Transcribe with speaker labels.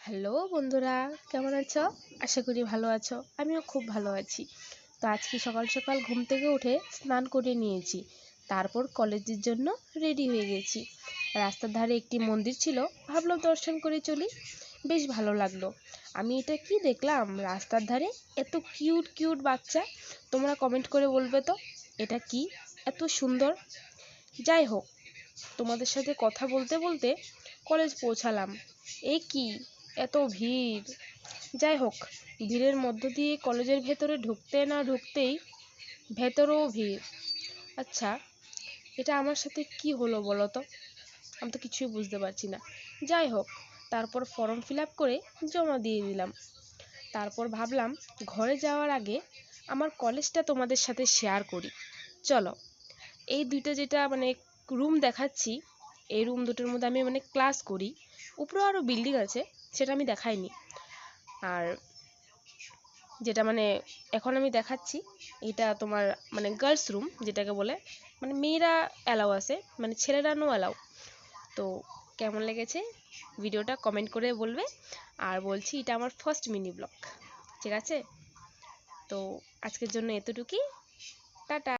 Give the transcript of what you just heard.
Speaker 1: Hello বন্ধুরা, কেমন আছো? আশা করি ভালো আছো। আমিও খুব ভালো আছি। তো আজকে সকাল সকাল ঘুম থেকে উঠে স্নান করে নিয়েছি, তারপর কলেজের জন্য রেডি হয়ে গেছি। রাস্তার ধারে একটি মন্দির ছিল, ভাবলাম দর্শন করে চলি। বেশ ভালো লাগলো। আমি এটা কি দেখলাম, রাস্তার ধারে এত কিউট কিউট বাচ্চা। তোমরা কমেন্ট করে বলবে তো এটা কি, এত সুন্দর। যাই হোক, তোমাদের সাথে কথা বলতে বলতে কলেজ পৌঁছালাম। এই কি, এত ভিড়! যাই হোক, ভিড়ের মধ্য দিয়ে কলেজের ভেতরে ঢুকতে না ঢুকতেই ভেতরেও ভিড়। আচ্ছা, এটা আমার সাথে কি হলো বলো তো? আমি তো কিছুই বুঝতে পারছি না। যাই হোক, তারপর ফর্ম ফিল আপ করে জমা দিয়ে দিলাম। তারপর ভাবলাম ঘরে যাওয়ার আগে আমার কলেজটা তোমাদের সাথে শেয়ার করি। চলো, এই দুইটা যেটা রুম দেখাচ্ছি, এই রুম দুটোর মধ্যে আমি ক্লাস করি। উপরে আরও বিল্ডিং আছে, সেটা আমি দেখাইনি। আর যেটা এখন আমি দেখাচ্ছি, এটা তোমার গার্লস রুম যেটাকে বলে, মেয়েরা অ্যালাউ আছে, ছেলেরা নো অ্যালাউ। তো কেমন লেগেছে ভিডিওটা কমেন্ট করে বলবে। আর বলছি, এটা আমার ফার্স্ট মিনি ব্লগ, ঠিক আছে? তো আজকের জন্য এতটুকুই। টাটা।